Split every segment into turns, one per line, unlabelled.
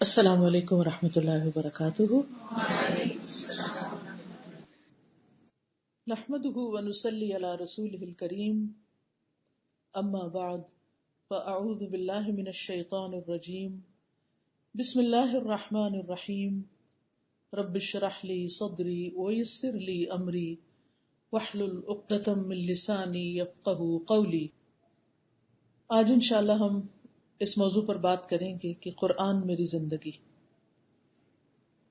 السلام علیکم ورحمۃ اللہ وبرکاتہ. نحمده ونصلي على رسوله الكريم. اما بعد فاعوذ باللہ من الشیطان الرجیم. بسم اللہ الرحمن الرحیم. رب اشرح لي صدری ويسر لي امری واحلل عقدۃ من لسانی یفقهوا قولی. آج انشاءاللہ ہم اس موضوع پر بات کریں گے کہ قرآن میری زندگی.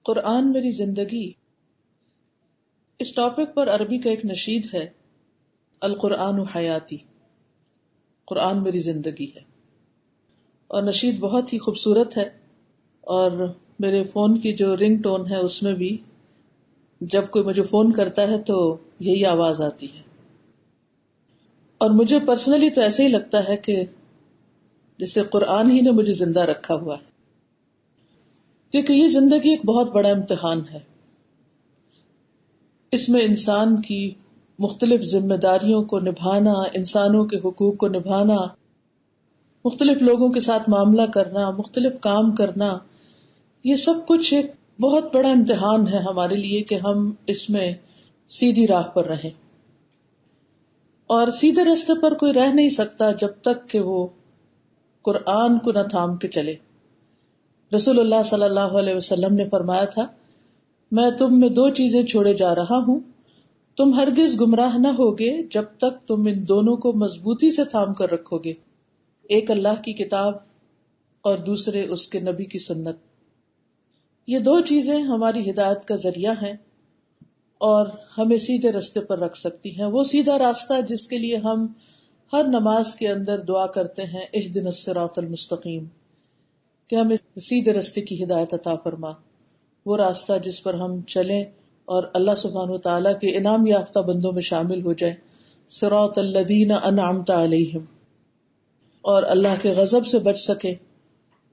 قرآن میری زندگی، اس ٹاپک پر عربی کا ایک نشید ہے، القرآن حیاتی، قرآن میری زندگی ہے. اور نشید بہت ہی خوبصورت ہے، اور میرے فون کی جو رنگ ٹون ہے اس میں بھی جب کوئی مجھے فون کرتا ہے تو یہی آواز آتی ہے. اور مجھے پرسنلی تو ایسے ہی لگتا ہے کہ جیسے قرآن ہی نے مجھے زندہ رکھا ہوا ہے، کیونکہ یہ زندگی ایک بہت بڑا امتحان ہے. اس میں انسان کی مختلف ذمہ داریوں کو نبھانا، انسانوں کے حقوق کو نبھانا، مختلف لوگوں کے ساتھ معاملہ کرنا، مختلف کام کرنا، یہ سب کچھ ایک بہت بڑا امتحان ہے ہمارے لیے کہ ہم اس میں سیدھی راہ پر رہیں. اور سیدھے راستے پر کوئی رہ نہیں سکتا جب تک کہ وہ قرآن کو نہ تھام کے چلے. رسول اللہ صلی اللہ علیہ وسلم نے فرمایا تھا، میں تم میں 2 چیزیں چھوڑے جا رہا ہوں، تم ہرگز گمراہ نہ ہوگے جب تک تم ان دونوں کو مضبوطی سے تھام کر رکھو گے، ایک اللہ کی کتاب اور دوسرے اس کے نبی کی سنت. یہ 2 چیزیں ہماری ہدایت کا ذریعہ ہیں اور ہمیں سیدھے راستے پر رکھ سکتی ہیں. وہ سیدھا راستہ جس کے لیے ہم ہر نماز کے اندر دعا کرتے ہیں، اہدنا الصراط المستقیم، کہ ہمیں سیدھے راستے کی ہدایت عطا فرما، وہ راستہ جس پر ہم چلیں اور اللہ سبحانہ و تعالیٰ کے انعام یافتہ بندوں میں شامل ہو جائیں. صراط الذین انعمت علیہم، اور اللہ کے غضب سے بچ سکیں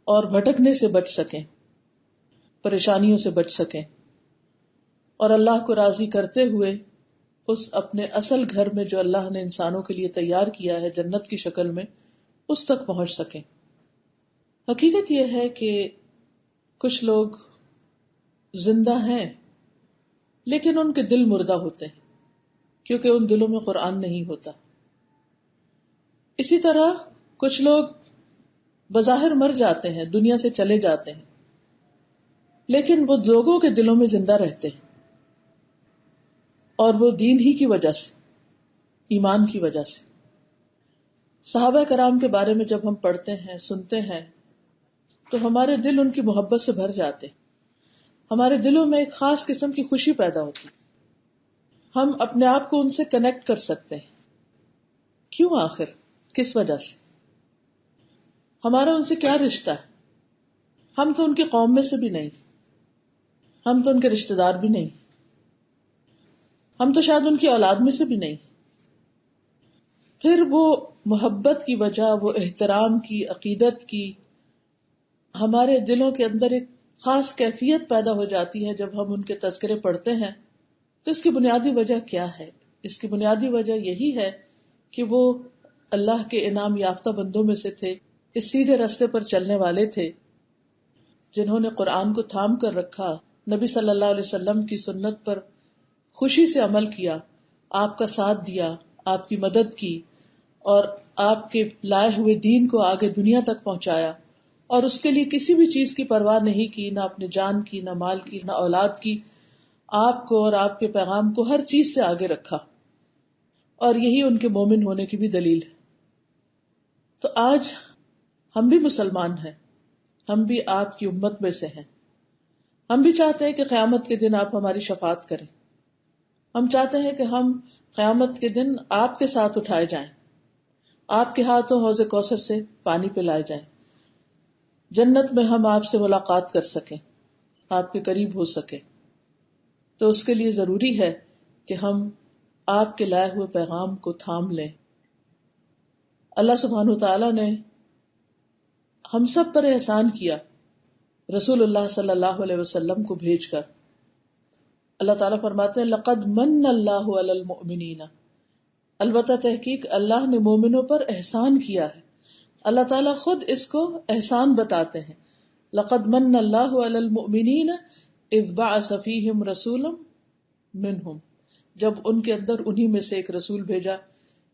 اور بھٹکنے سے بچ سکیں، پریشانیوں سے بچ سکیں، اور اللہ کو راضی کرتے ہوئے اس اپنے اصل گھر میں جو اللہ نے انسانوں کے لیے تیار کیا ہے جنت کی شکل میں، اس تک پہنچ سکیں. حقیقت یہ ہے کہ کچھ لوگ زندہ ہیں لیکن ان کے دل مردہ ہوتے ہیں کیونکہ ان دلوں میں قرآن نہیں ہوتا. اسی طرح کچھ لوگ بظاہر مر جاتے ہیں، دنیا سے چلے جاتے ہیں، لیکن وہ لوگوں کے دلوں میں زندہ رہتے ہیں، اور وہ دین ہی کی وجہ سے، ایمان کی وجہ سے. صحابہ کرام کے بارے میں جب ہم پڑھتے ہیں، سنتے ہیں، تو ہمارے دل ان کی محبت سے بھر جاتے، ہمارے دلوں میں ایک خاص قسم کی خوشی پیدا ہوتی، ہم اپنے آپ کو ان سے کنیکٹ کر سکتے ہیں. کیوں؟ آخر کس وجہ سے؟ ہمارا ان سے کیا رشتہ ہے؟ ہم تو ان کی قوم میں سے بھی نہیں، ہم تو ان کے رشتہ دار بھی نہیں، ہم تو شاید ان کی اولاد میں سے بھی نہیں. پھر وہ محبت کی وجہ، وہ احترام کی، عقیدت کی، ہمارے دلوں کے اندر ایک خاص کیفیت پیدا ہو جاتی ہے جب ہم ان کے تذکرے پڑھتے ہیں. تو اس کی بنیادی وجہ کیا ہے؟ اس کی بنیادی وجہ یہی ہے کہ وہ اللہ کے انعام یافتہ بندوں میں سے تھے، اس سیدھے راستے پر چلنے والے تھے جنہوں نے قرآن کو تھام کر رکھا، نبی صلی اللہ علیہ وسلم کی سنت پر خوشی سے عمل کیا، آپ کا ساتھ دیا، آپ کی مدد کی، اور آپ کے لائے ہوئے دین کو آگے دنیا تک پہنچایا، اور اس کے لیے کسی بھی چیز کی پرواہ نہیں کی، نہ اپنے جان کی، نہ مال کی، نہ اولاد کی. آپ کو اور آپ کے پیغام کو ہر چیز سے آگے رکھا، اور یہی ان کے مومن ہونے کی بھی دلیل ہے. تو آج ہم بھی مسلمان ہیں، ہم بھی آپ کی امت میں سے ہیں. ہم بھی چاہتے ہیں کہ قیامت کے دن آپ ہماری شفاعت کریں. ہم چاہتے ہیں کہ ہم قیامت کے دن آپ کے ساتھ اٹھائے جائیں، آپ کے ہاتھوں حوض کوثر سے پانی پلائے جائیں، جنت میں ہم آپ سے ملاقات کر سکیں، آپ کے قریب ہو سکیں. تو اس کے لیے ضروری ہے کہ ہم آپ کے لائے ہوئے پیغام کو تھام لیں. اللہ سبحانہ وتعالیٰ نے ہم سب پر احسان کیا رسول اللہ صلی اللہ علیہ وسلم کو بھیج کر. اللہ تعالیٰ فرماتے ہیں لقد من اللہ علی المؤمنین، البتہ تحقیق اللہ نے مومنوں پر احسان کیا ہے. اللہ تعالیٰ خود اس کو احسان بتاتے ہیں. لقد من اللہ علی المؤمنین اذ بعث فیہم رسولا منہم، جب ان کے اندر انہی میں سے ایک رسول بھیجا،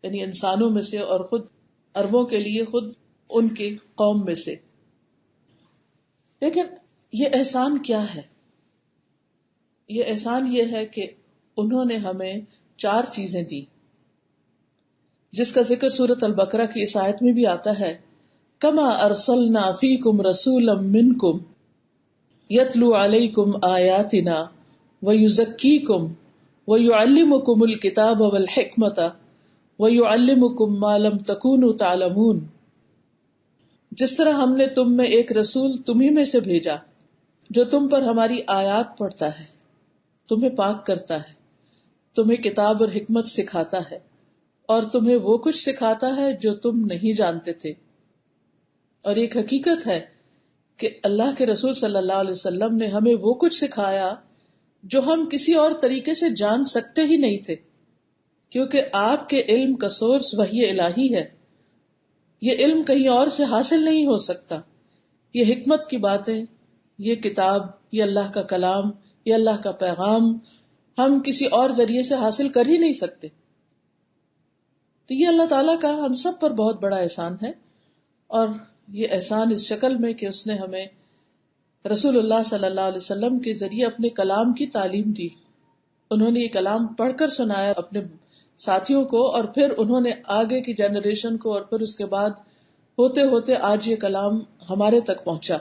یعنی انسانوں میں سے اور خود عربوں کے لیے خود ان کی قوم میں سے. لیکن یہ احسان کیا ہے؟ یہ احسان یہ ہے کہ انہوں نے ہمیں 4 چیزیں دی، جس کا ذکر سورۃ البقرہ کی اس آیت میں بھی آتا ہے، کما ارسلنا فیکم رسولا منکم یتلو علیکم آیاتنا ویزکیکم ویعلمکم الکتاب والحکمت ویعلمکم ما لم تکونوا تعلمون. جس طرح ہم نے تم میں ایک رسول تمہیں میں سے بھیجا جو تم پر ہماری آیات پڑھتا ہے، تمہیں پاک کرتا ہے، تمہیں کتاب اور حکمت سکھاتا ہے، اور تمہیں وہ کچھ سکھاتا ہے جو تم نہیں جانتے تھے. اور ایک حقیقت ہے کہ اللہ کے رسول صلی اللہ علیہ وسلم نے ہمیں وہ کچھ سکھایا جو ہم کسی اور طریقے سے جان سکتے ہی نہیں تھے، کیونکہ آپ کے علم کا سورس وحی الہی ہے. یہ علم کہیں اور سے حاصل نہیں ہو سکتا. یہ حکمت کی باتیں، یہ کتاب، یہ اللہ کا کلام، یہ اللہ کا پیغام ہم کسی اور ذریعے سے حاصل کر ہی نہیں سکتے. تو یہ اللہ تعالیٰ کا ہم سب پر بہت بڑا احسان ہے، اور یہ احسان اس شکل میں کہ اس نے ہمیں رسول اللہ صلی اللہ علیہ وسلم کے ذریعے اپنے کلام کی تعلیم دی. انہوں نے یہ کلام پڑھ کر سنایا اپنے ساتھیوں کو، اور پھر انہوں نے آگے کی جنریشن کو، اور پھر اس کے بعد ہوتے ہوتے آج یہ کلام ہمارے تک پہنچا.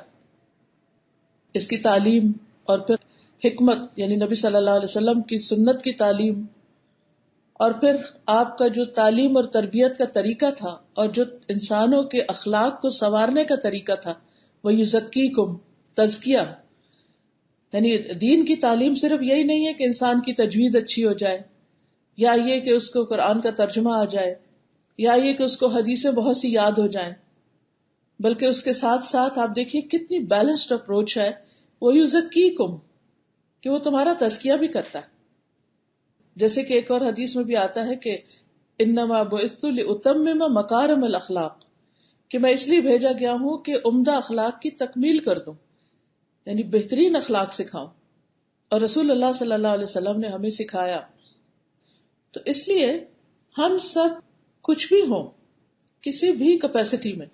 اس کی تعلیم اور پھر حکمت یعنی نبی صلی اللہ علیہ وسلم کی سنت کی تعلیم، اور پھر آپ کا جو تعلیم اور تربیت کا طریقہ تھا اور جو انسانوں کے اخلاق کو سنوارنے کا طریقہ تھا، وہ یزکیکم، تزکیہ. یعنی دین کی تعلیم صرف یہی نہیں ہے کہ انسان کی تجوید اچھی ہو جائے، یا یہ کہ اس کو قرآن کا ترجمہ آ جائے، یا یہ کہ اس کو حدیثیں بہت سی یاد ہو جائیں، بلکہ اس کے ساتھ ساتھ آپ دیکھیے کتنی بیلنسڈ اپروچ ہے. وہ یزکیکم، کہ وہ تمہارا تزکیہ بھی کرتا ہے. جیسے کہ ایک اور حدیث میں بھی آتا ہے کہ انما بعثت لاتمم مکارم الاخلاق، کہ میں اس لیے بھیجا گیا ہوں کہ عمدہ اخلاق کی تکمیل کر دوں، یعنی بہترین اخلاق سکھاؤں. اور رسول اللہ صلی اللہ علیہ وسلم نے ہمیں سکھایا. تو اس لیے ہم سب کچھ بھی ہوں، کسی بھی کیپیسٹی میں،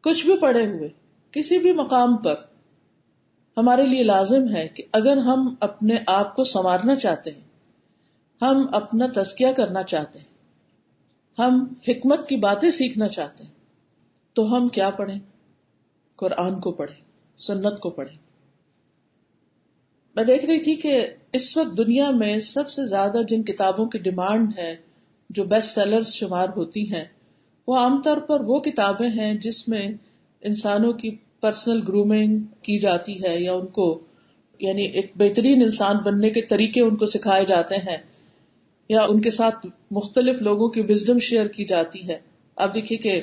کچھ بھی پڑھے ہوئے، کسی بھی مقام پر، ہمارے لیے لازم ہے کہ اگر ہم اپنے آپ کو سنوارنا چاہتے ہیں، ہم اپنا تزکیہ کرنا چاہتے ہیں، ہم حکمت کی باتیں سیکھنا چاہتے ہیں، تو ہم کیا پڑھیں؟ قرآن کو پڑھیں، سنت کو پڑھیں. میں دیکھ رہی تھی کہ اس وقت دنیا میں سب سے زیادہ جن کتابوں کی ڈیمانڈ ہے، جو بیسٹ سیلرز شمار ہوتی ہیں، وہ عام طور پر وہ کتابیں ہیں جس میں انسانوں کی پرسنل گرومنگ کی جاتی ہے، یا ان کو یعنی ایک بہترین انسان بننے کے طریقے ان کو سکھائے جاتے ہیں، یا ان کے ساتھ مختلف لوگوں کی وزڈم شیئر کی جاتی ہے. آپ دیکھیے کہ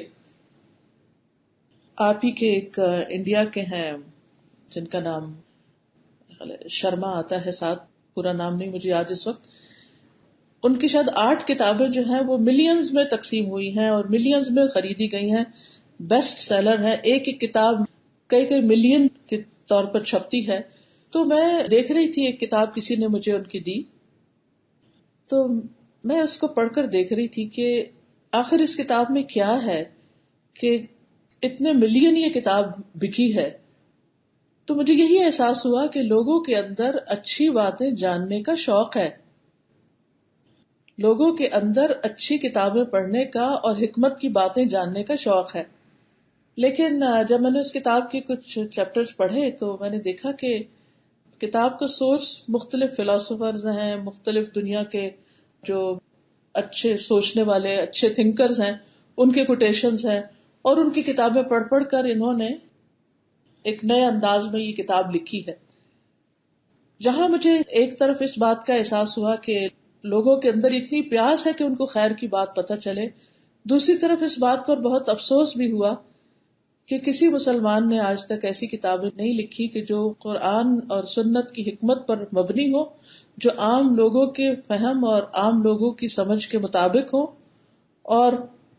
آپ ہی کے ایک انڈیا کے ہیں جن کا نام شرما آتا ہے، ساتھ پورا نام نہیں مجھے یاد اس وقت، ان کی شاید 8 کتابیں جو ہیں وہ ملینز میں تقسیم ہوئی ہیں اور ملینز میں خریدی گئی ہیں، بیسٹ سیلر ہے. ایک ایک کتاب کئی ملین کے طور پر چھپتی ہے. تو میں دیکھ رہی تھی ایک کتاب کسی نے مجھے ان کی دی، تو میں اس کو پڑھ کر دیکھ رہی تھی کہ آخر اس کتاب میں کیا ہے کہ اتنے ملین یہ کتاب بکی ہے. تو مجھے یہی احساس ہوا کہ لوگوں کے اندر اچھی باتیں جاننے کا شوق ہے، لوگوں کے اندر اچھی کتابیں پڑھنے کا اور حکمت کی باتیں جاننے کا شوق ہے. لیکن جب میں نے اس کتاب کے کچھ چیپٹرز پڑھے تو میں نے دیکھا کہ کتاب کا سورس مختلف فلاسفرز ہیں، مختلف دنیا کے جو اچھے سوچنے والے اچھے تھنکرز ہیں، ان کے کوٹیشنز ہیں، اور ان کی کتابیں پڑھ پڑھ کر انہوں نے ایک نئے انداز میں یہ کتاب لکھی ہے. جہاں مجھے ایک طرف اس بات کا احساس ہوا کہ لوگوں کے اندر اتنی پیاس ہے کہ ان کو خیر کی بات پتہ چلے، دوسری طرف اس بات پر بہت افسوس بھی ہوا کہ کسی مسلمان نے آج تک ایسی کتابیں نہیں لکھی کہ جو قرآن اور سنت کی حکمت پر مبنی ہو، جو عام لوگوں کے فہم اور عام لوگوں کی سمجھ کے مطابق ہو، اور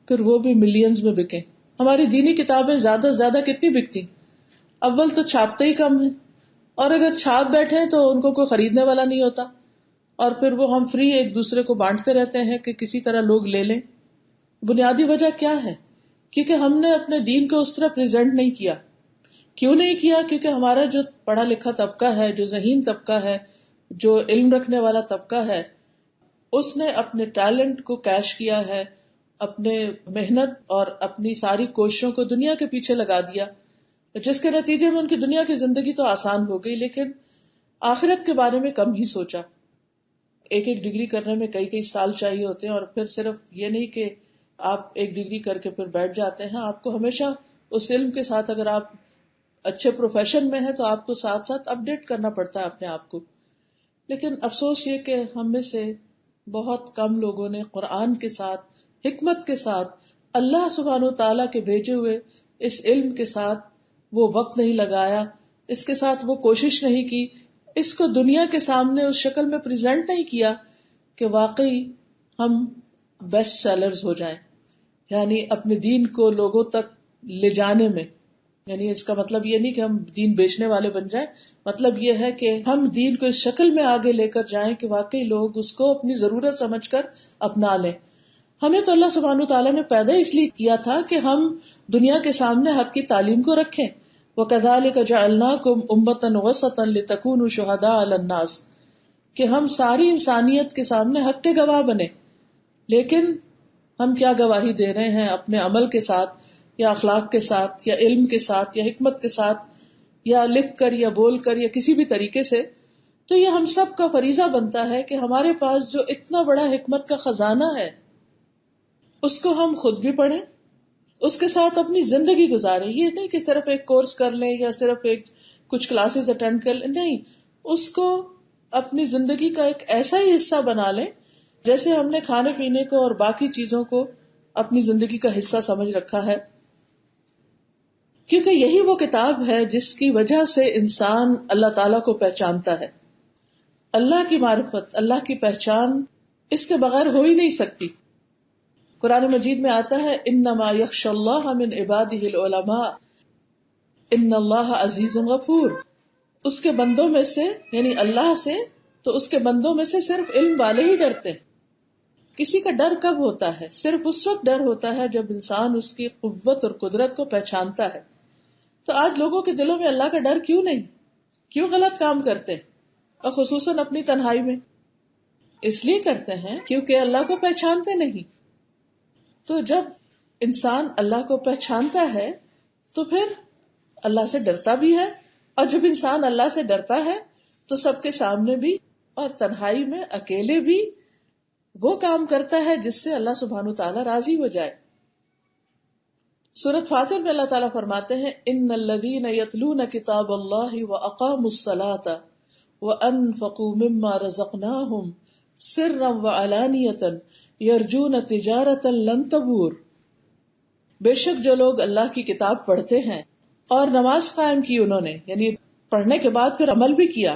پھر وہ بھی ملینز میں بکیں. ہماری دینی کتابیں زیادہ سے زیادہ کتنی بکتی؟ اول تو چھاپتے ہی کم ہیں، اور اگر چھاپ بیٹھے تو ان کو کوئی خریدنے والا نہیں ہوتا، اور پھر وہ ہم فری ایک دوسرے کو بانٹتے رہتے ہیں کہ کسی طرح لوگ لے لیں. بنیادی وجہ کیا ہے؟ کیونکہ ہم نے اپنے دین کو اس طرح پریزنٹ نہیں کیا. کیوں نہیں کیا؟ کیونکہ ہمارا جو پڑھا لکھا طبقہ ہے، جو ذہین طبقہ ہے، جو علم رکھنے والا طبقہ ہے، اس نے اپنے ٹیلنٹ کو کیش کیا ہے، اپنے محنت اور اپنی ساری کوششوں کو دنیا کے پیچھے لگا دیا، جس کے نتیجے میں ان کی دنیا کی زندگی تو آسان ہو گئی، لیکن آخرت کے بارے میں کم ہی سوچا. ایک ایک ڈگری کرنے میں کئی کئی سال چاہیے ہوتے ہیں، اور پھر صرف یہ نہیں کہ آپ ایک ڈگری کر کے پھر بیٹھ جاتے ہیں. آپ کو ہمیشہ اس علم کے ساتھ، اگر آپ اچھے پروفیشن میں ہیں تو آپ کو ساتھ ساتھ اپڈیٹ کرنا پڑتا ہے اپنے آپ کو. لیکن افسوس یہ کہ ہم میں سے بہت کم لوگوں نے قرآن کے ساتھ، حکمت کے ساتھ، اللہ سبحانہ وتعالیٰ کے بھیجے ہوئے اس علم کے ساتھ وہ وقت نہیں لگایا، اس کے ساتھ وہ کوشش نہیں کی، اس کو دنیا کے سامنے اس شکل میں پریزنٹ نہیں کیا کہ واقعی ہم بیسٹ سیلرز ہو جائیں. یعنی اپنے دین کو لوگوں تک لے جانے میں، یعنی اس کا مطلب یہ نہیں کہ ہم دین بیچنے والے بن جائیں، مطلب یہ ہے کہ ہم دین کو اس شکل میں آگے لے کر جائیں کہ واقعی لوگ اس کو اپنی ضرورت سمجھ کر اپنا لیں. ہمیں تو اللہ سبحانہ تعالیٰ نے پیدا اس لیے کیا تھا کہ ہم دنیا کے سامنے حق کی تعلیم کو رکھیں. وَكَذَلِكَ جَعَلْنَاكُمْ أُمَّةً وَسَطًا لِتَكُونُوا شُهَدَاءَ عَلَى النَّاسِ، کہ ہم ساری انسانیت کے سامنے حق کے گواہ بنے. لیکن ہم کیا گواہی دے رہے ہیں؟ اپنے عمل کے ساتھ، یا اخلاق کے ساتھ، یا علم کے ساتھ، یا حکمت کے ساتھ، یا لکھ کر، یا بول کر، یا کسی بھی طریقے سے. تو یہ ہم سب کا فریضہ بنتا ہے کہ ہمارے پاس جو اتنا بڑا حکمت کا خزانہ ہے اس کو ہم خود بھی پڑھیں، اس کے ساتھ اپنی زندگی گزاریں. یہ نہیں کہ صرف ایک کورس کر لیں یا صرف ایک کچھ کلاسز اٹینڈ کر لیں، نہیں، اس کو اپنی زندگی کا ایک ایسا ہی حصہ بنا لیں جیسے ہم نے کھانے پینے کو اور باقی چیزوں کو اپنی زندگی کا حصہ سمجھ رکھا ہے. کیونکہ یہی وہ کتاب ہے جس کی وجہ سے انسان اللہ تعالیٰ کو پہچانتا ہے. اللہ کی معرفت، اللہ کی پہچان اس کے بغیر ہو ہی نہیں سکتی. قرآن مجید میں آتا ہے انما یخشی اللہ من عبادہ العلماء ان اللہ عزیز غفور. اس کے بندوں میں سے، یعنی اللہ سے، تو اس کے بندوں میں سے صرف علم والے ہی ڈرتے ہیں. کسی کا ڈر کب ہوتا ہے؟ صرف اس وقت ڈر ہوتا ہے جب انسان اس کی قوت اور قدرت کو پہچانتا ہے. تو آج لوگوں کے دلوں میں اللہ کا ڈر کیوں نہیں؟ کیوں غلط کام کرتے، اور خصوصاً اپنی تنہائی میں؟ اس لیے کرتے ہیں کیونکہ اللہ کو پہچانتے نہیں. تو جب انسان اللہ کو پہچانتا ہے تو پھر اللہ سے ڈرتا بھی ہے، اور جب انسان اللہ سے ڈرتا ہے تو سب کے سامنے بھی اور تنہائی میں اکیلے بھی وہ کام کرتا ہے جس سے اللہ سبحانہ وتعالی راضی ہو جائے. سورۃ فاطر میں اللہ تعالیٰ فرماتے ہیں ان الذین یتلون کتاب اللہ واقاموا الصلاۃ وانفقوا مما رزقناہم سرا وعلانیۃ یرجون تجارۃ لن تبور. بے شک جو لوگ اللہ کی کتاب پڑھتے ہیں اور نماز قائم کی انہوں نے، یعنی پڑھنے کے بعد پھر عمل بھی کیا،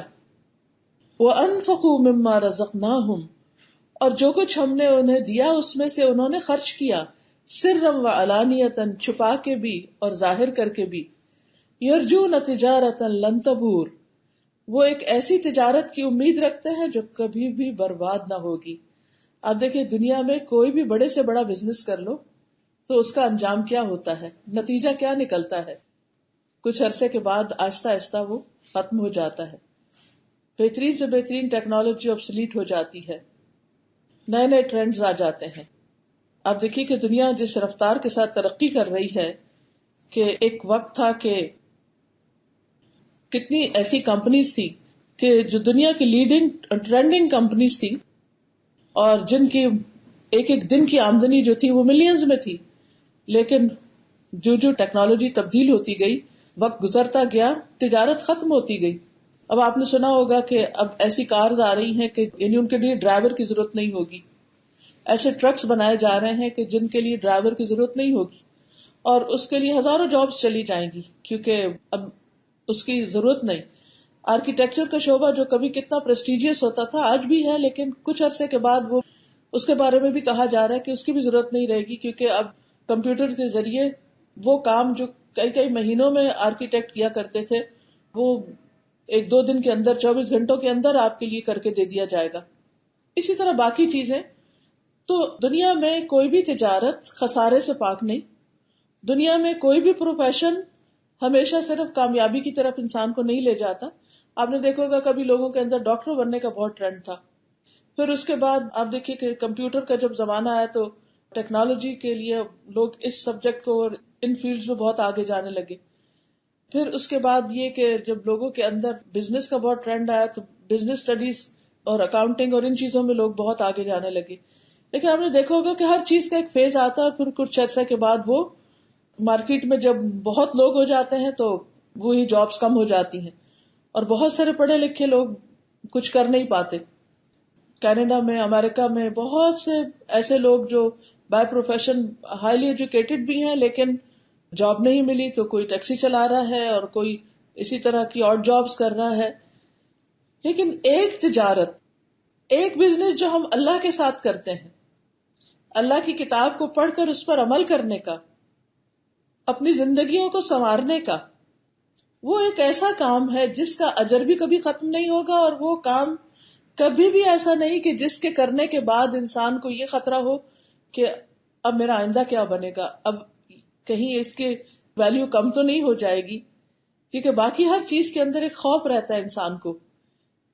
وانفقوا مما رزقناہم، اور جو کچھ ہم نے انہیں دیا اس میں سے انہوں نے خرچ کیا، سرا وعلانیۃ، چھپا کے بھی اور ظاہر کر کے بھی، یرجون تجارۃ لن تبور، وہ ایک ایسی تجارت کی امید رکھتے ہیں جو کبھی بھی برباد نہ ہوگی. آپ دیکھیں دنیا میں کوئی بھی بڑے سے بڑا بزنس کر لو تو اس کا انجام کیا ہوتا ہے، نتیجہ کیا نکلتا ہے؟ کچھ عرصے کے بعد آہستہ آہستہ وہ ختم ہو جاتا ہے. بہترین سے بہترین ٹیکنالوجی obsolete ہو جاتی ہے، نئے نئے ٹرینڈز آ جاتے ہیں. آپ دیکھیے کہ دنیا جس رفتار کے ساتھ ترقی کر رہی ہے کہ ایک وقت تھا کہ کتنی ایسی کمپنیز تھی کہ جو دنیا کی لیڈنگ ٹرینڈنگ کمپنیز تھی اور جن کی ایک ایک دن کی آمدنی جو تھی وہ ملینز میں تھی. لیکن جو ٹیکنالوجی تبدیل ہوتی گئی، وقت گزرتا گیا، تجارت ختم ہوتی گئی. اب آپ نے سنا ہوگا کہ اب ایسی کارز آ رہی ہیں کہ یعنی ان کے لیے ڈرائیور کی ضرورت نہیں ہوگی. ایسے ٹرکس بنائے جا رہے ہیں کہ جن کے لیے ڈرائیور کی ضرورت نہیں ہوگی، اور اس کے لیے ہزاروں جابز چلی جائیں گی کیونکہ اب اس کی ضرورت نہیں. آرکیٹیکچر کا شعبہ جو کبھی کتنا پریسٹیجیس ہوتا تھا آج بھی ہے، لیکن کچھ عرصے کے بعد وہ اس کے بارے میں بھی کہا جا رہا ہے کہ اس کی بھی ضرورت نہیں رہے گی، کیونکہ اب کمپیوٹر کے ذریعے وہ کام جو کئی کئی مہینوں میں آرکیٹیکٹ کیا کرتے تھے، وہ 1-2 دن کے اندر 24 گھنٹوں کے اندر آپ کے لیے کر کے دے دیا جائے گا. اسی طرح باقی چیزیں. تو دنیا میں کوئی بھی تجارت خسارے سے پاک نہیں. دنیا میں کوئی بھی پروفیشن ہمیشہ صرف کامیابی کی طرف انسان کو نہیں لے جاتا. آپ نے دیکھا ہوگا کبھی لوگوں کے اندر ڈاکٹر بننے کا بہت ٹرینڈ تھا، پھر اس کے بعد آپ دیکھیے کہ کمپیوٹر کا جب زمانہ آیا تو ٹیکنالوجی کے لیے لوگ اس سبجیکٹ کو اور ان فیلڈز میں بہت آگے جانے لگے. پھر اس کے بعد یہ کہ جب لوگوں کے اندر بزنس کا بہت ٹرینڈ آیا تو بزنس اسٹڈیز اور اکاؤنٹنگ اور ان چیزوں میں لوگ بہت آگے جانے لگے. لیکن آپ نے دیکھا ہوگا کہ ہر چیز کا ایک فیز آتا ہے اور پھر کچھ عرصے کے بعد وہ مارکیٹ میں جب بہت لوگ ہو جاتے ہیں تو وہی جابز کم ہو جاتی ہیں اور بہت سارے پڑھے لکھے لوگ کچھ کر نہیں پاتے. کینیڈا میں، امریکہ میں بہت سے ایسے لوگ جو بائی پروفیشن ہائیلی ایجوکیٹڈ بھی ہیں لیکن جاب نہیں ملی تو کوئی ٹیکسی چلا رہا ہے اور کوئی اسی طرح کی اور جابز کر رہا ہے. لیکن ایک تجارت، ایک بزنس جو ہم اللہ کے ساتھ کرتے ہیں، اللہ کی کتاب کو پڑھ کر اس پر عمل کرنے کا، اپنی زندگیوں کو سنوارنے کا، وہ ایک ایسا کام ہے جس کا اجر بھی کبھی ختم نہیں ہوگا اور وہ کام کبھی بھی ایسا نہیں کہ جس کے کرنے کے بعد انسان کو یہ خطرہ ہو کہ اب میرا آئندہ کیا بنے گا، اب کہیں اس کی ویلیو کم تو نہیں ہو جائے گی. کیونکہ باقی ہر چیز کے اندر ایک خوف رہتا ہے انسان کو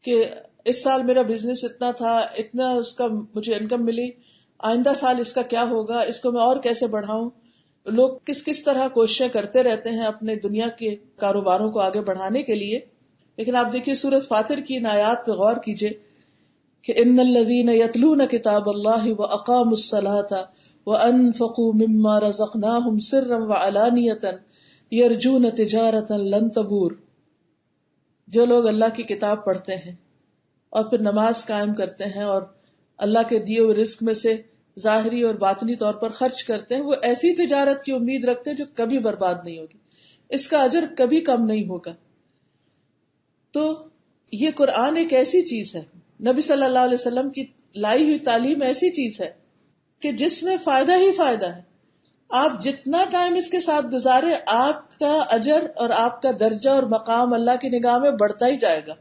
کہ اس سال میرا بزنس اتنا تھا، اتنا اس کا مجھے انکم ملی، آئندہ سال اس کا کیا ہوگا، اس کو میں اور کیسے بڑھاؤں. لوگ کس طرح کوششیں کرتے رہتے ہیں اپنے دنیا کے کاروباروں کو آگے بڑھانے کے لیے. لیکن آپ دیکھیے سورۃ فاطر کی ان آیات پہ غور کیجئے کہ ان الذین یتلون کتاب اللہ واقاموا الصلاۃ وانفقوا مما رزقناہم سرا وعلانیۃ یرجون تجارۃ لن تبور. جو لوگ اللہ کی کتاب پڑھتے ہیں اور پھر نماز قائم کرتے ہیں اور اللہ کے دیے ہوئے رزق میں سے ظاہری اور باطنی طور پر خرچ کرتے ہیں، وہ ایسی تجارت کی امید رکھتے ہیں جو کبھی برباد نہیں ہوگی، اس کا اجر کبھی کم نہیں ہوگا. تو یہ قرآن ایک ایسی چیز ہے، نبی صلی اللہ علیہ وسلم کی لائی ہوئی تعلیم ایسی چیز ہے کہ جس میں فائدہ ہی فائدہ ہے. آپ جتنا ٹائم اس کے ساتھ گزارے آپ کا اجر اور آپ کا درجہ اور مقام اللہ کی نگاہ میں بڑھتا ہی جائے گا.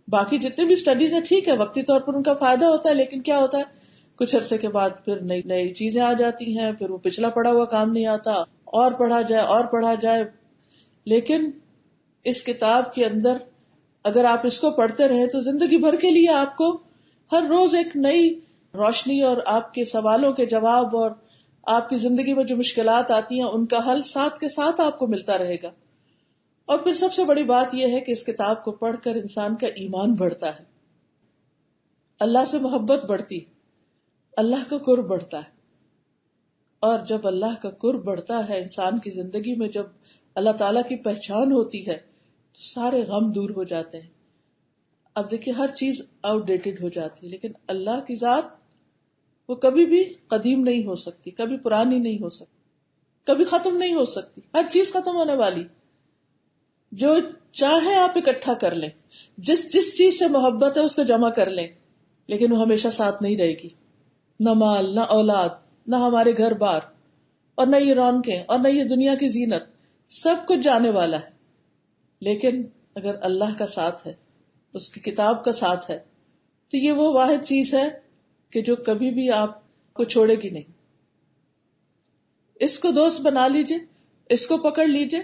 باقی جتنے بھی سٹڈیز ہیں ٹھیک ہے، وقتی طور پر ان کا فائدہ ہوتا ہے، لیکن کیا ہوتا ہے کچھ عرصے کے بعد پھر نئی نئی چیزیں آ جاتی ہیں، پھر وہ پچھلا پڑا ہوا کام نہیں آتا، اور پڑھا جائے اور پڑھا جائے. لیکن اس کتاب کے اندر اگر آپ اس کو پڑھتے رہے تو زندگی بھر کے لیے آپ کو ہر روز ایک نئی روشنی اور آپ کے سوالوں کے جواب اور آپ کی زندگی میں جو مشکلات آتی ہیں ان کا حل ساتھ کے ساتھ آپ کو ملتا رہے گا. اور پھر سب سے بڑی بات یہ ہے کہ اس کتاب کو پڑھ کر انسان کا ایمان بڑھتا ہے، اللہ سے محبت بڑھتی، اللہ کا قرب بڑھتا ہے. اور جب اللہ کا قرب بڑھتا ہے انسان کی زندگی میں، جب اللہ تعالیٰ کی پہچان ہوتی ہے تو سارے غم دور ہو جاتے ہیں. اب دیکھیے ہر چیز آؤٹ ڈیٹڈ ہو جاتی ہے، لیکن اللہ کی ذات وہ کبھی بھی قدیم نہیں ہو سکتی، کبھی پرانی نہیں ہو سکتی، کبھی ختم نہیں ہو سکتی. ہر چیز ختم ہونے والی، جو چاہے آپ اکٹھا کر لیں، جس چیز سے محبت ہے اس کو جمع کر لیں، لیکن وہ ہمیشہ ساتھ نہیں رہے گی. نہ مال، نہ اولاد، نہ ہمارے گھر بار، اور نہ یہ رونقیں اور نہ یہ دنیا کی زینت، سب کچھ جانے والا ہے. لیکن اگر اللہ کا ساتھ ہے، اس کی کتاب کا ساتھ ہے، تو یہ وہ واحد چیز ہے کہ جو کبھی بھی آپ کو چھوڑے گی نہیں. اس کو دوست بنا لیجئے، اس کو پکڑ لیجئے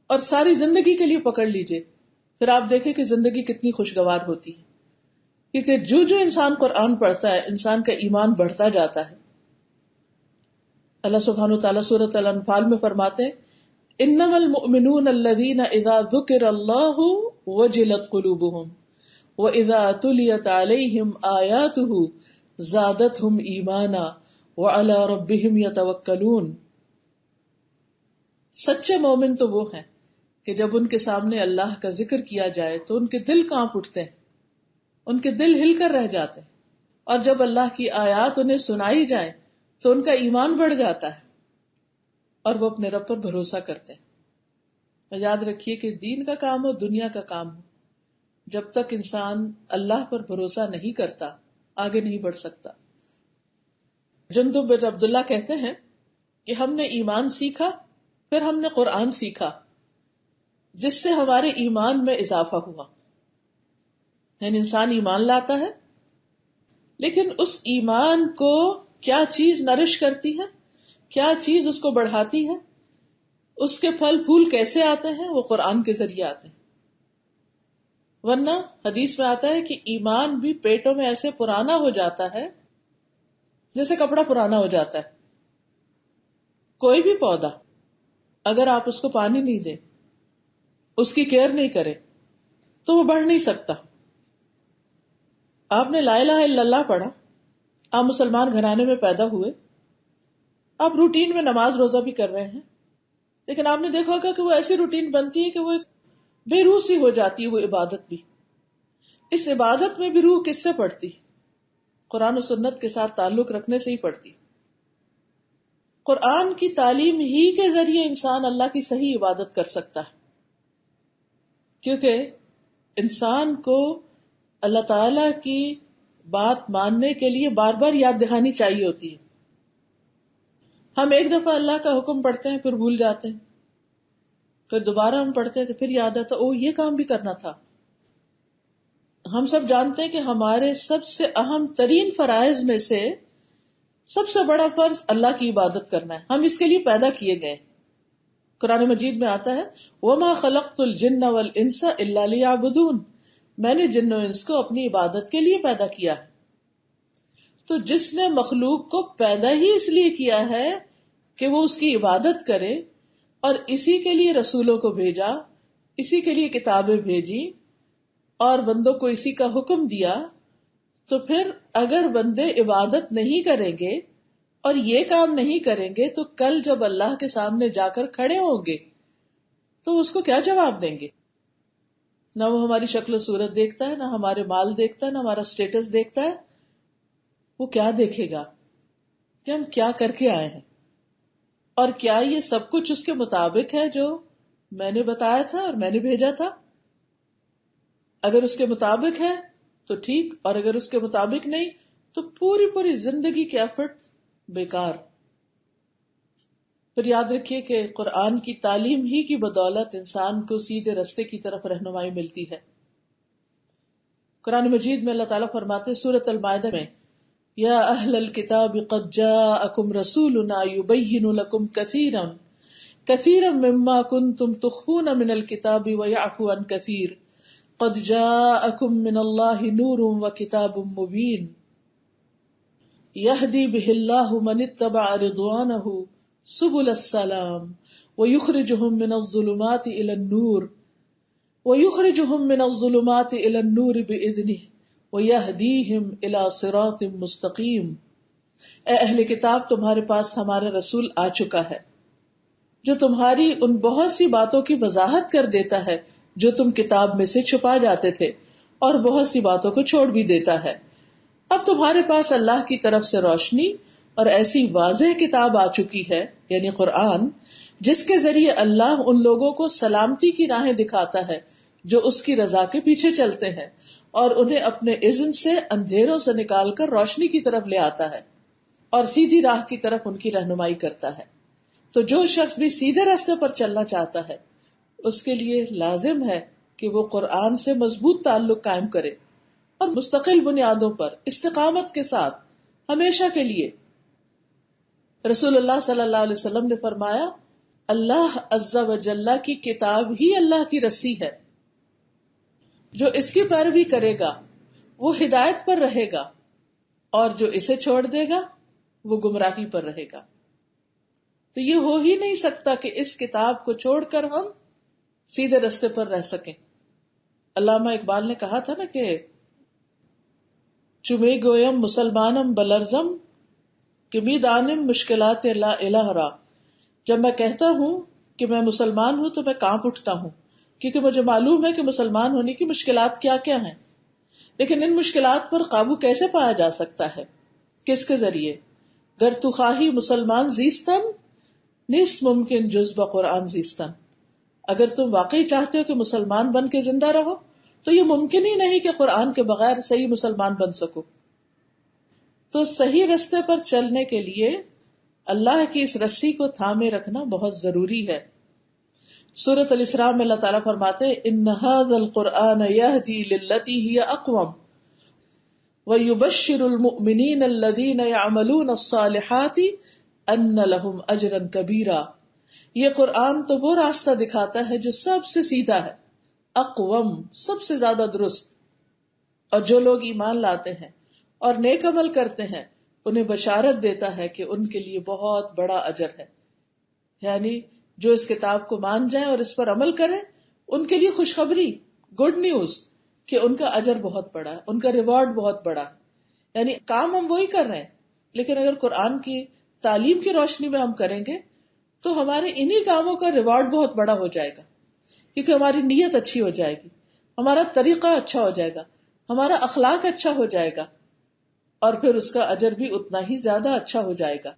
اور ساری زندگی کے لیے پکڑ لیجئے، پھر آپ دیکھیں کہ زندگی کتنی خوشگوار ہوتی ہے. کیونکہ جو انسان قرآن پڑھتا ہے انسان کا ایمان بڑھتا جاتا ہے. اللہ سبحانہ وتعالیٰ سورۃ الانفال میں فرماتے ہیں انما المؤمنون الذین اذا ذکر اللہ وجلت قلوبہم واذا تلیت علیہم آیاتہ زادتہم ایمانا وعلی ربہم یتوکلون. سچے مومن تو وہ ہیں کہ جب ان کے سامنے اللہ کا ذکر کیا جائے تو ان کے دل کانپ اٹھتے ہیں، ان کے دل ہل کر رہ جاتے ہیں، اور جب اللہ کی آیات انہیں سنائی جائے تو ان کا ایمان بڑھ جاتا ہے اور وہ اپنے رب پر بھروسہ کرتے ہیں. اور یاد رکھیے کہ دین کا کام ہو، دنیا کا کام ہو، جب تک انسان اللہ پر بھروسہ نہیں کرتا آگے نہیں بڑھ سکتا. جندب بن عبداللہ کہتے ہیں کہ ہم نے ایمان سیکھا پھر ہم نے قرآن سیکھا جس سے ہمارے ایمان میں اضافہ ہوا. یعنی انسان ایمان لاتا ہے، لیکن اس ایمان کو کیا چیز نرش کرتی ہے، کیا چیز اس کو بڑھاتی ہے، اس کے پھل پھول کیسے آتے ہیں، وہ قرآن کے ذریعے آتے ہیں. ورنہ حدیث میں آتا ہے کہ ایمان بھی پیٹوں میں ایسے پرانا ہو جاتا ہے جیسے کپڑا پرانا ہو جاتا ہے. کوئی بھی پودا اگر آپ اس کو پانی نہیں دیں، اس کی کیئر نہیں کرے، تو وہ بڑھ نہیں سکتا. آپ نے لا الہ الا اللہ پڑھا، آپ مسلمان گھرانے میں پیدا ہوئے، آپ روٹین میں نماز روزہ بھی کر رہے ہیں، لیکن آپ نے دیکھا ہوگا کہ وہ ایسی روٹین بنتی ہے کہ وہ بے روح سی ہو جاتی ہے. وہ عبادت بھی، اس عبادت میں بھی روح کس سے پڑتی؟ قرآن و سنت کے ساتھ تعلق رکھنے سے ہی پڑتی. قرآن کی تعلیم ہی کے ذریعے انسان اللہ کی صحیح عبادت کر سکتا ہے، کیونکہ انسان کو اللہ تعالی کی بات ماننے کے لیے بار بار یاد دہانی چاہیے ہوتی ہے. ہم ایک دفعہ اللہ کا حکم پڑھتے ہیں، پھر بھول جاتے ہیں، پھر دوبارہ ہم پڑھتے ہیں تو پھر یاد آتا او یہ کام بھی کرنا تھا. ہم سب جانتے ہیں کہ ہمارے سب سے اہم ترین فرائض میں سے سب سے بڑا فرض اللہ کی عبادت کرنا ہے. ہم اس کے لیے پیدا کیے گئے. قرآن مجید میں آتا ہے وَمَا خَلَقْتُ الْجِنَّ وَالْإِنسَ إِلَّا لِيَعْبُدُونَ، میں نے جن و انس کو اپنی عبادت کے لیے پیدا کیا ہے. تو جس نے مخلوق کو پیدا ہی اس لیے کیا ہے کہ وہ اس کی عبادت کرے، اور اسی کے لیے رسولوں کو بھیجا، اسی کے لیے کتابیں بھیجی اور بندوں کو اسی کا حکم دیا، تو پھر اگر بندے عبادت نہیں کریں گے اور یہ کام نہیں کریں گے تو کل جب اللہ کے سامنے جا کر کھڑے ہوں گے تو اس کو کیا جواب دیں گے؟ نہ وہ ہماری شکل و صورت دیکھتا ہے، نہ ہمارے مال دیکھتا ہے، نہ ہمارا سٹیٹس دیکھتا ہے. وہ کیا دیکھے گا کہ ہم کیا کر کے آئے ہیں، اور کیا یہ سب کچھ اس کے مطابق ہے جو میں نے بتایا تھا اور میں نے بھیجا تھا. اگر اس کے مطابق ہے تو ٹھیک، اور اگر اس کے مطابق نہیں تو پوری زندگی کے ایفرٹ بیکار. پھر یاد رکھیے کہ قرآن کی تعلیم ہی کی بدولت انسان کو سیدھے رستے کی طرف رہنمائی ملتی ہے. قرآن مجید میں اللہ تعالیٰ فرماتے سورۃ المائدہ میں یا اہل الکتاب قد جاءکم رسولنا یبین لکم کثیرا مما کنتم تخفون من الکتاب ویعفو عن کثیر قد جاءکم من اللہ نور وکتاب مبین یہدی بہ اللہ من اتبع رضوانہ سبل السلام ویخرجہم من الظلمات الی النور وَيُخْرِجُهُم مِّنَ الظُّلُمَاتِ إِلَى النُّورِ بِإِذْنِهِ وَيَهْدِيهِمْ إِلَى صِرَاطٍ مُّسْتَقِيمٍ. اے اہل کتاب، تمہارے پاس ہمارا رسول آ چکا ہے جو تمہاری ان بہت سی باتوں کی وضاحت کر دیتا ہے جو تم کتاب میں سے چھپا جاتے تھے، اور بہت سی باتوں کو چھوڑ بھی دیتا ہے. اب تمہارے پاس اللہ کی طرف سے روشنی اور ایسی واضح کتاب آ چکی ہے، یعنی قرآن، جس کے ذریعے اللہ ان لوگوں کو سلامتی کی راہیں دکھاتا ہے جو اس کی رضا کے پیچھے چلتے ہیں، اور انہیں اپنے اذن سے اندھیروں سے نکال کر روشنی کی طرف لے آتا ہے اور سیدھی راہ کی طرف ان کی رہنمائی کرتا ہے. تو جو شخص بھی سیدھے راستے پر چلنا چاہتا ہے اس کے لیے لازم ہے کہ وہ قرآن سے مضبوط تعلق قائم کرے اور مستقل بنیادوں پر استقامت کے ساتھ ہمیشہ کے لیے. رسول اللہ صلی اللہ علیہ وسلم نے فرمایا اللہ عز و جل کی کتاب ہی اللہ کی رسی ہے، جو اس کی پیروی کرے گا وہ ہدایت پر رہے گا، اور جو اسے چھوڑ دے گا وہ گمراہی پر رہے گا. تو یہ ہو ہی نہیں سکتا کہ اس کتاب کو چھوڑ کر ہم سیدھے رستے پر رہ سکیں. علامہ اقبال نے کہا تھا نا کہ چمے گویم مسلمانم بلرزم کہ می دانم مشکلات لا الہ را. جب میں کہتا ہوں کہ میں مسلمان ہوں تو میں کانپ اٹھتا ہوں، کیونکہ مجھے معلوم ہے کہ مسلمان ہونے کی مشکلات کیا کیا ہیں. لیکن ان مشکلات پر قابو کیسے پایا جا سکتا ہے؟ کس کے ذریعے؟ گر تو خواہی مسلمان زیستن نیست ممکن جز بقرآن زیستن. اگر تم واقعی چاہتے ہو کہ مسلمان بن کے زندہ رہو تو یہ ممکن ہی نہیں کہ قرآن کے بغیر صحیح مسلمان بن سکو. تو صحیح رستے پر چلنے کے لیے اللہ کی اس رسی کو تھامے رکھنا بہت ضروری ہے. سورۃ الاسراء میں اللہ تعالیٰ فرماتے ہیں ان ھذا القرآن یہدی للتی ہی اقوم ویبشر المؤمنین الذین یعملون الصالحات ان لہم اجرا کبیرا. یہ قرآن تو وہ راستہ دکھاتا ہے جو سب سے سیدھا ہے، اقوم سب سے زیادہ درست، اور جو لوگ ایمان لاتے ہیں اور نیک عمل کرتے ہیں انہیں بشارت دیتا ہے کہ ان کے لیے بہت بڑا اجر ہے. یعنی جو اس کتاب کو مان جائیں اور اس پر عمل کریں ان کے لیے خوشخبری، گڈ نیوز کہ ان کا اجر بہت بڑا ہے، ان کا ریوارڈ بہت بڑا ہے. یعنی کام ہم وہی کر رہے ہیں، لیکن اگر قرآن کی تعلیم کی روشنی میں ہم کریں گے تو ہمارے انہی کاموں کا ریوارڈ بہت بڑا ہو جائے گا، کیونکہ ہماری نیت اچھی ہو جائے گی، ہمارا طریقہ اچھا ہو جائے گا، ہمارا اخلاق اچھا ہو جائے گا، اور پھر اس کا اجر بھی اتنا ہی زیادہ اچھا ہو جائے گا.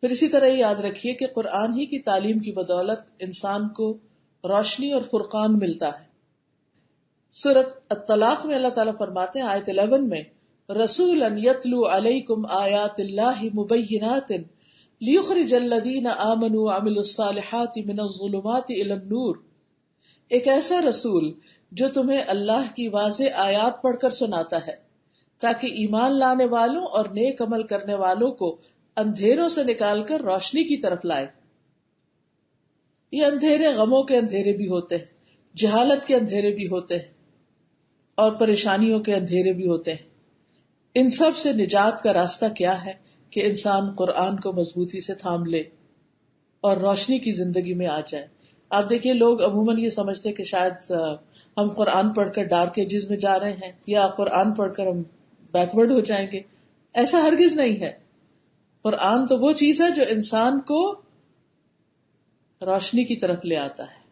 پھر اسی طرح یہ یاد رکھیے کہ قرآن ہی کی تعلیم کی بدولت انسان کو روشنی اور فرقان ملتا ہے. سورۃ الطلاق میں اللہ تعالیٰ فرماتے ہیں آیت 11 میں رسولا یتلو علیکم آیات اللہ مبینات لیخرج الذین آمنوا وعملوا الصالحات من الظلمات الی النور. ایک ایسا رسول جو تمہیں اللہ کی واضح آیات پڑھ کر سناتا ہے تاکہ ایمان لانے والوں اور نیک عمل کرنے والوں کو اندھیروں سے نکال کر روشنی کی طرف لائے. یہ اندھیرے غموں کے اندھیرے بھی ہوتے ہیں، جہالت کے اندھیرے بھی ہوتے ہیں، اور پریشانیوں کے اندھیرے بھی ہوتے ہیں. ان سب سے نجات کا راستہ کیا ہے کہ انسان قرآن کو مضبوطی سے تھام لے اور روشنی کی زندگی میں آ جائے. آپ دیکھیے لوگ عموماً یہ سمجھتے کہ شاید ہم قرآن پڑھ کر ڈارک ایجز میں جا رہے ہیں یا قرآن پڑھ کر ہم بیکورڈ ہو جائیں گے. ایسا ہرگز نہیں ہے. قرآن تو وہ چیز ہے جو انسان کو روشنی کی طرف لے آتا ہے،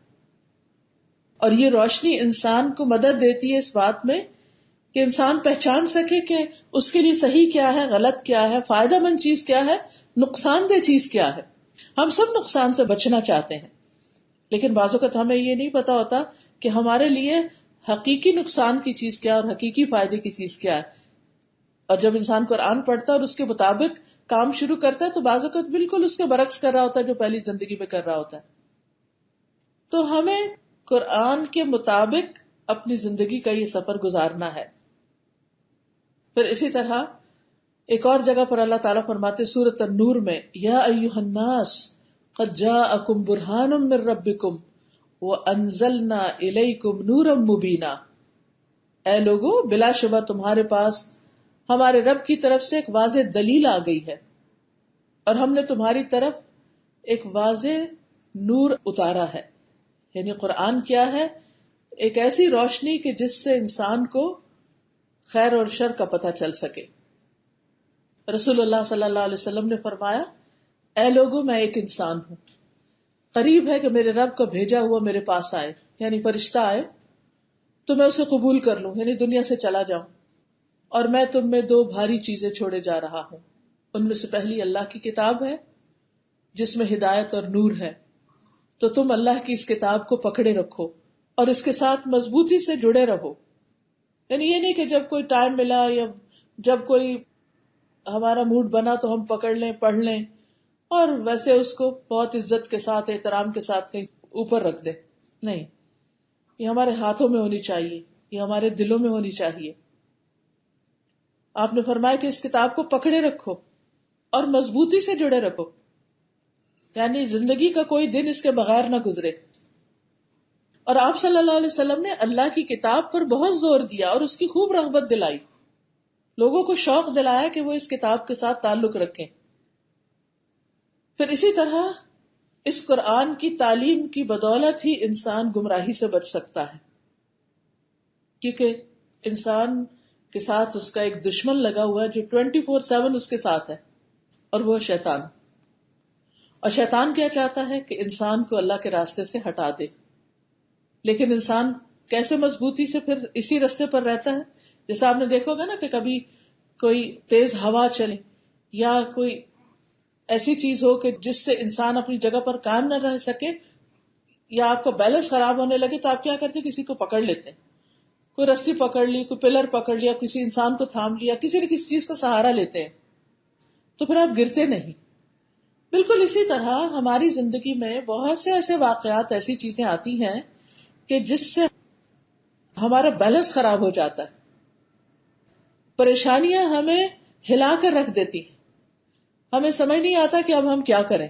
اور یہ روشنی انسان کو مدد دیتی ہے اس بات میں کہ انسان پہچان سکے کہ اس کے لیے صحیح کیا ہے، غلط کیا ہے، فائدہ مند چیز کیا ہے، نقصان دہ چیز کیا ہے. ہم سب نقصان سے بچنا چاہتے ہیں، لیکن بعض اوقات ہمیں یہ نہیں پتا ہوتا کہ ہمارے لیے حقیقی نقصان کی چیز کیا اور حقیقی فائدے کی چیز کیا ہے. اور جب انسان قرآن پڑھتا ہے اور اس کے مطابق کام شروع کرتا ہے تو بعض اوقات بالکل اس کے برعکس کر رہا ہوتا ہے جو پہلی زندگی میں کر رہا ہوتا ہے. تو ہمیں قرآن کے مطابق اپنی زندگی کا یہ سفر گزارنا ہے. پھر اسی طرح ایک اور جگہ پر اللہ تعالیٰ فرماتے سورۃ النور میں یا ایھا الناس قد جاءکم برہان من ربکم وانزلنا الیکم نورا مبینا. اے لوگو بلا شبہ تمہارے پاس ہمارے رب کی طرف سے ایک واضح دلیل آ گئی ہے اور ہم نے تمہاری طرف ایک واضح نور اتارا ہے. یعنی قرآن کیا ہے؟ ایک ایسی روشنی کہ جس سے انسان کو خیر اور شر کا پتہ چل سکے. رسول اللہ صلی اللہ علیہ وسلم نے فرمایا اے لوگو میں ایک انسان ہوں، قریب ہے کہ میرے رب کا بھیجا ہوا میرے پاس آئے، یعنی فرشتہ آئے تو میں اسے قبول کر لوں، یعنی دنیا سے چلا جاؤں، اور میں تم میں دو بھاری چیزیں چھوڑے جا رہا ہوں. ان میں سے پہلی اللہ کی کتاب ہے جس میں ہدایت اور نور ہے، تو تم اللہ کی اس کتاب کو پکڑے رکھو اور اس کے ساتھ مضبوطی سے جڑے رہو. یعنی یہ نہیں کہ جب کوئی ٹائم ملا یا جب کوئی ہمارا موڈ بنا تو ہم پکڑ لیں، پڑھ لیں اور ویسے اس کو بہت عزت کے ساتھ، احترام کے ساتھ کہیں اوپر رکھ دیں. نہیں، یہ ہمارے ہاتھوں میں ہونی چاہیے، یہ ہمارے دلوں میں ہونی چاہیے. آپ نے فرمایا کہ اس کتاب کو پکڑے رکھو اور مضبوطی سے جڑے رکھو، یعنی زندگی کا کوئی دن اس کے بغیر نہ گزرے. اور آپ صلی اللہ علیہ وسلم نے اللہ کی کتاب پر بہت زور دیا اور اس کی خوب رغبت دلائی، لوگوں کو شوق دلایا کہ وہ اس کتاب کے ساتھ تعلق رکھیں. پھر اسی طرح اس قرآن کی تعلیم کی بدولت ہی انسان گمراہی سے بچ سکتا ہے، کیونکہ انسان کے ساتھ اس کا ایک دشمن لگا ہوا ہے جو 24/7 اس کے ساتھ ہے، اور وہ شیطان. اور شیطان کیا چاہتا ہے کہ انسان کو اللہ کے راستے سے ہٹا دے. لیکن انسان کیسے مضبوطی سے پھر اسی راستے پر رہتا ہے؟ جیسے آپ نے دیکھا ہوگا نا کہ کبھی کوئی تیز ہوا چلے یا کوئی ایسی چیز ہو کہ جس سے انسان اپنی جگہ پر قائم نہ رہ سکے، یا آپ کا بیلنس خراب ہونے لگے تو آپ کیا کرتے ہیں؟ کسی کو پکڑ لیتے ہیں، کوئی رسی پکڑ لی، کوئی پلر پکڑ لیا، کسی انسان کو تھام لیا، کسی نہ کسی چیز کا سہارا لیتے ہیں. تو پھر آپ گرتے نہیں. بالکل اسی طرح ہماری زندگی میں بہت سے ایسے واقعات، ایسی چیزیں آتی ہیں کہ جس سے ہمارا بیلنس خراب ہو جاتا ہے. پریشانیاں ہمیں ہلا کر رکھ دیتی ہیں، ہمیں سمجھ نہیں آتا کہ اب ہم کیا کریں،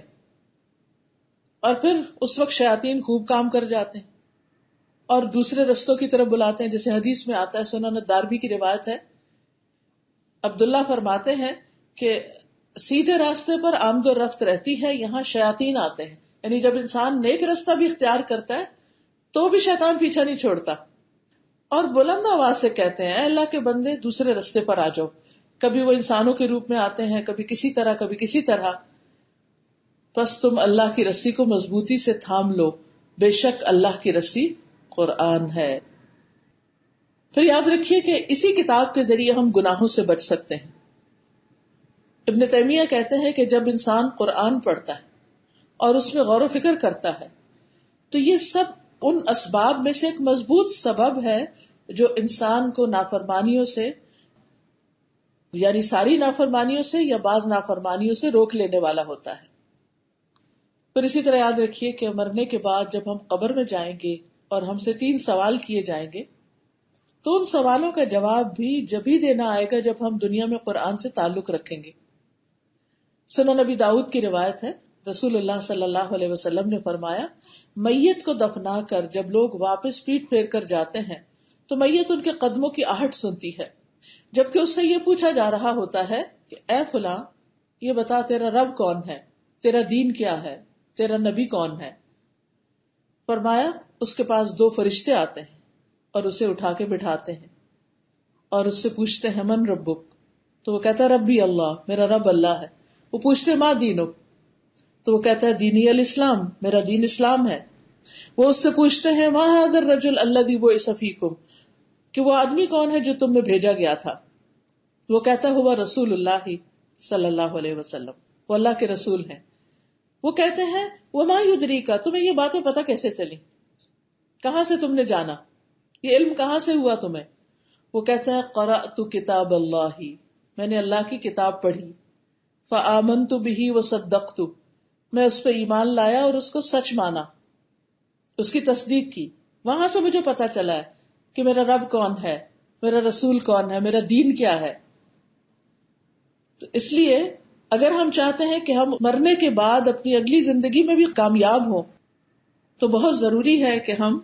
اور پھر اس وقت شیاطین خوب کام کر جاتے ہیں اور دوسرے رستوں کی طرف بلاتے ہیں. جیسے حدیث میں آتا ہے، سنن دارمی کی روایت ہے، عبداللہ فرماتے ہیں کہ سیدھے راستے پر آمد و رفت رہتی ہے، یہاں شیاطین آتے ہیں. یعنی جب انسان نیک راستہ بھی اختیار کرتا ہے تو بھی شیطان پیچھا نہیں چھوڑتا، اور بلند آواز سے کہتے ہیں اے اللہ کے بندے دوسرے راستے پر آ جاؤ. کبھی وہ انسانوں کے روپ میں آتے ہیں، کبھی کسی طرح کبھی کسی طرح. بس تم اللہ کی رسی کو مضبوطی سے تھام لو، بے شک اللہ کی رسی قرآن ہے. پھر یاد رکھیے کہ اسی کتاب کے ذریعے ہم گناہوں سے بچ سکتے ہیں. ابن تیمیہ کہتے ہیں کہ جب انسان قرآن پڑھتا ہے اور اس میں غور و فکر کرتا ہے تو یہ سب ان اسباب میں سے ایک مضبوط سبب ہے جو انسان کو نافرمانیوں سے، یعنی ساری نافرمانیوں سے یا بعض نافرمانیوں سے روک لینے والا ہوتا ہے. پھر اسی طرح یاد رکھیے کہ مرنے کے بعد جب ہم قبر میں جائیں گے اور ہم سے 3 سوال کیے جائیں گے تو ان سوالوں کا جواب بھی جب ہی دینا آئے گا جب ہم دنیا میں قرآن سے تعلق رکھیں گے. سنن نبی داؤد کی روایت ہے، رسول اللہ صلی اللہ علیہ وسلم نے فرمایا، میت کو دفنا کر جب لوگ واپس پیٹ پھیر کر جاتے ہیں تو میت ان کے قدموں کی آہٹ سنتی ہے، جبکہ اس سے یہ پوچھا جا رہا ہوتا ہے کہ اے فلاں، یہ بتا تیرا رب کون ہے، تیرا دین کیا ہے، تیرا نبی کون ہے. فرمایا اس کے پاس 2 فرشتے آتے ہیں اور اسے اٹھا کے بٹھاتے ہیں اور اس سے پوچھتے ہیں من ربک، تو وہ کہتا ہے ربی اللہ، میرا رب اللہ ہے. وہ پوچھتے ما دینک، تو وہ کہتا ہے دینی الاسلام، میرا دین اسلام ہے. وہ اس سے پوچھتے ہیں ما ھذا الرجل الذی بعث فیکم، کہ وہ آدمی کون ہے جو تم میں بھیجا گیا تھا. وہ کہتا ہے ہوا رسول اللہ صلی اللہ علیہ وسلم، وہ اللہ کے رسول ہیں. وہ کہتے ہیں وما یدریک، تمہیں یہ باتیں پتہ کیسے چلی، کہاں سے تم نے جانا، یہ علم کہاں سے ہوا تمہیں. وہ کہتا ہے قرأت کتاب اللہ، میں نے اللہ کی کتاب پڑھی، فآمنت بہ وصدقت، میں اس پہ ایمان لایا اور اس کو سچ مانا، اس کی تصدیق کی. وہاں سے مجھے پتا چلا ہے کہ میرا رب کون ہے، میرا رسول کون ہے، میرا دین کیا ہے. تو اس لیے اگر ہم چاہتے ہیں کہ ہم مرنے کے بعد اپنی اگلی زندگی میں بھی کامیاب ہوں تو بہت ضروری ہے کہ ہم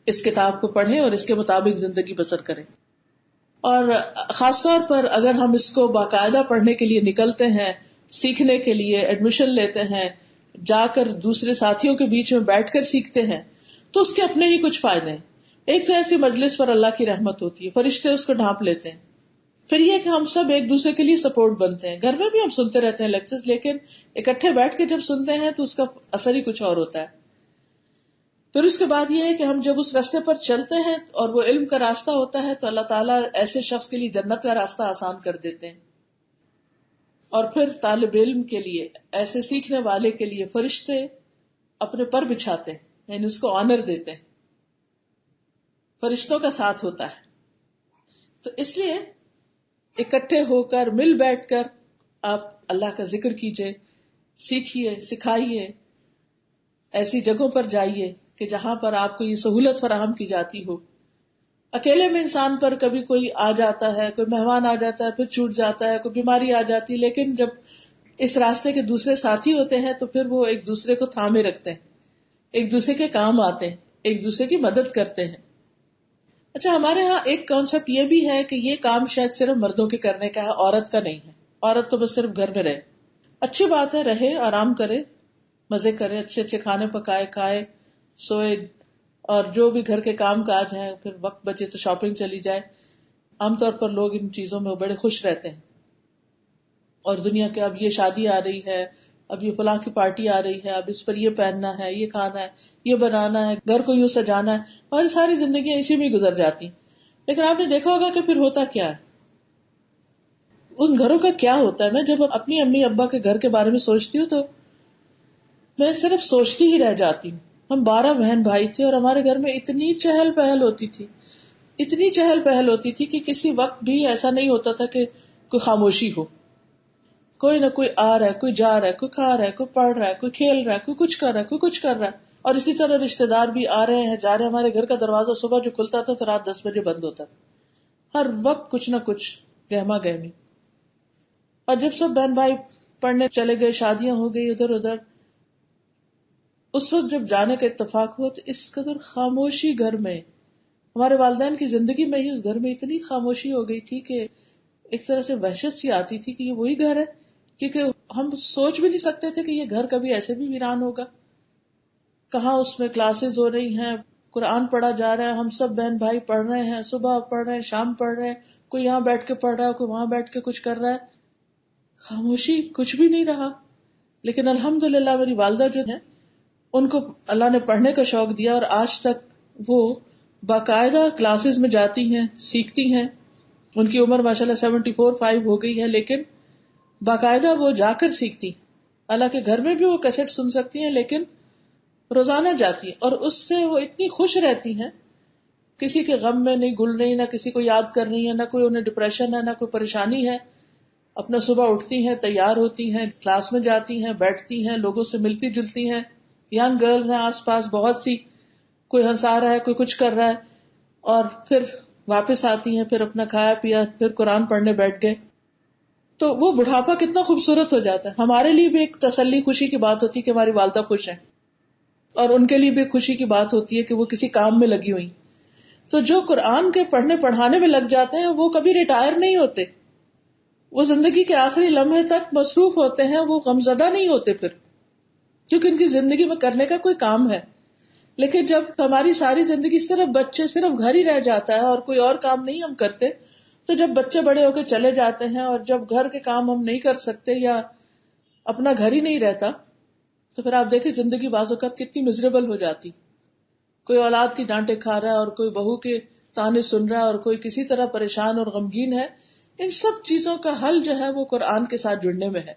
اس کتاب کو پڑھیں اور اس کے مطابق زندگی بسر کریں. اور خاص طور پر اگر ہم اس کو باقاعدہ پڑھنے کے لیے نکلتے ہیں، سیکھنے کے لیے ایڈمیشن لیتے ہیں، جا کر دوسرے ساتھیوں کے بیچ میں بیٹھ کر سیکھتے ہیں، تو اس کے اپنے ہی کچھ فائدے ہیں. ایک تو ایسی مجلس پر اللہ کی رحمت ہوتی ہے، فرشتے اس کو ڈھانپ لیتے ہیں. پھر یہ کہ ہم سب ایک دوسرے کے لیے سپورٹ بنتے ہیں. گھر میں بھی ہم سنتے رہتے ہیں لیکچرز، لیکن اکٹھے بیٹھ کے جب سنتے ہیں تو اس کا اثر ہی کچھ اور ہوتا ہے. پھر اس کے بعد یہ ہے کہ ہم جب اس راستے پر چلتے ہیں اور وہ علم کا راستہ ہوتا ہے تو اللہ تعالیٰ ایسے شخص کے لیے جنت کا راستہ آسان کر دیتے ہیں. اور پھر طالب علم کے لیے، ایسے سیکھنے والے کے لیے فرشتے اپنے پر بچھاتے ہیں، یعنی اس کو آنر دیتے ہیں، فرشتوں کا ساتھ ہوتا ہے. تو اس لیے اکٹھے ہو کر، مل بیٹھ کر آپ اللہ کا ذکر کیجئے، سیکھیے، سکھائیے. ایسی جگہوں پر جائیے کہ جہاں پر آپ کو یہ سہولت فراہم کی جاتی ہو. اکیلے میں انسان پر کبھی کوئی آ جاتا ہے، کوئی مہمان آ جاتا ہے، پھر چھوٹ جاتا ہے، کوئی بیماری آ جاتی ہے، لیکن جب اس راستے کے دوسرے ساتھی ہوتے ہیں تو پھر وہ ایک دوسرے کو تھامے رکھتے ہیں، ایک دوسرے کے کام آتے ہیں، ایک دوسرے کی مدد کرتے ہیں. اچھا، ہمارے ہاں ایک کانسیپٹ یہ بھی ہے کہ یہ کام شاید صرف مردوں کے کرنے کا ہے، عورت کا نہیں ہے. عورت تو بس صرف گھر میں رہے. اچھی بات ہے، رہے، آرام کرے، مزے کرے، اچھے اچھے کھانے پکائے، کھائے، سوئے، اور جو بھی گھر کے کام کاج ہیں، پھر وقت بچے تو شاپنگ چلی جائے. عام طور پر لوگ ان چیزوں میں بڑے خوش رہتے ہیں. اور دنیا کے اب یہ شادی آ رہی ہے، اب یہ فلاں کی پارٹی آ رہی ہے، اب اس پر یہ پہننا ہے، یہ کھانا ہے، یہ بنانا ہے، گھر کو یوں سجانا ہے، اور ساری زندگیاں اسی میں گزر جاتی. لیکن آپ نے دیکھا ہوگا کہ پھر ہوتا کیا ہے، ان گھروں کا کیا ہوتا ہے. میں جب اپنی امی ابا کے گھر کے بارے میں سوچتی ہوں تو میں صرف سوچتی ہی رہ جاتی ہوں. ہم 12 بہن بھائی تھے اور ہمارے گھر میں اتنی چہل پہل ہوتی تھی، اتنی چہل پہل ہوتی تھی کہ کسی وقت بھی ایسا نہیں ہوتا تھا کہ کوئی خاموشی ہو. کوئی نہ کوئی آ رہا ہے، کوئی جا رہا ہے، کوئی کھا رہا ہے، کوئی پڑھ رہا ہے، کوئی کھیل رہا ہے، کوئی کچھ کر رہا ہے، کوئی کچھ کر رہا ہے. اور اسی طرح رشتے دار بھی آ رہے ہیں جا رہے ہیں. ہمارے گھر کا دروازہ صبح جو کھلتا تھا تو رات 10 بجے بند ہوتا تھا. ہر وقت کچھ نہ کچھ گہما گہمی. اور جب سب بہن بھائی پڑھنے چلے گئے، شادیاں ہو گئی ادھر ادھر، اس وقت جب جانے کا اتفاق ہوا تو اس قدر خاموشی گھر میں، ہمارے والدین کی زندگی میں ہی اس گھر میں اتنی خاموشی ہو گئی تھی کہ ایک طرح سے وحشت سی آتی تھی کہ یہ وہی گھر ہے. کیونکہ ہم سوچ بھی نہیں سکتے تھے کہ یہ گھر کبھی ایسے بھی ویران ہوگا. کہاں اس میں کلاسز ہو رہی ہیں، قرآن پڑھا جا رہا ہے، ہم سب بہن بھائی پڑھ رہے ہیں، صبح پڑھ رہے ہیں، شام پڑھ رہے ہیں، کوئی یہاں بیٹھ کے پڑھ رہا ہے، کوئی وہاں بیٹھ کے کچھ کر رہا ہے. خاموشی، کچھ بھی نہیں رہا. لیکن الحمدللہ میری والدہ جو ہیں ان کو اللہ نے پڑھنے کا شوق دیا، اور آج تک وہ باقاعدہ کلاسز میں جاتی ہیں، سیکھتی ہیں. ان کی عمر ماشاءاللہ 74-75 ہو گئی ہے، لیکن باقاعدہ وہ جا کر سیکھتی. حالانکہ گھر میں بھی وہ کیسٹ سن سکتی ہیں لیکن روزانہ جاتی ہیں، اور اس سے وہ اتنی خوش رہتی ہیں، کسی کے غم میں نہیں گل رہی، نہ کسی کو یاد کر رہی ہیں، نہ کوئی انہیں ڈپریشن ہے، نہ کوئی پریشانی ہے. اپنا صبح اٹھتی ہیں، تیار ہوتی ہیں، کلاس میں جاتی ہیں، بیٹھتی ہیں، لوگوں سے ملتی جلتی ہیں. ینگ گرلز ہیں آس پاس بہت سی، کوئی ہنسا رہا ہے، کوئی کچھ کر رہا ہے، اور پھر واپس آتی ہیں، پھر اپنا کھایا پیا، پھر قرآن پڑھنے بیٹھ گئے. تو وہ بڑھاپا کتنا خوبصورت ہو جاتا ہے. ہمارے لیے بھی ایک تسلی خوشی کی بات ہوتی ہے کہ ہماری والدہ خوش ہیں، اور ان کے لیے بھی خوشی کی بات ہوتی ہے کہ وہ کسی کام میں لگی ہوئی. تو جو قرآن کے پڑھنے پڑھانے میں لگ جاتے ہیں وہ کبھی ریٹائر نہیں ہوتے، وہ زندگی کے آخری لمحے تک مصروف ہوتے ہیں، وہ غمزدہ نہیں ہوتے پھر، کیونکہ ان کی زندگی میں کرنے کا کوئی کام ہے. لیکن جب ہماری ساری زندگی صرف بچے، صرف گھر ہی رہ جاتا ہے اور کوئی اور کام نہیں ہم کرتے، تو جب بچے بڑے ہو کے چلے جاتے ہیں اور جب گھر کے کام ہم نہیں کر سکتے یا اپنا گھر ہی نہیں رہتا، تو پھر آپ دیکھیں زندگی بعض اوقات کتنی مزریبل ہو جاتی. کوئی اولاد کی ڈانٹے کھا رہا ہے، اور کوئی بہو کے تانے سن رہا ہے، اور کوئی کسی طرح پریشان اور غمگین ہے. ان سب چیزوں کا حل جو ہے وہ قرآن کے ساتھ جڑنے میں ہے.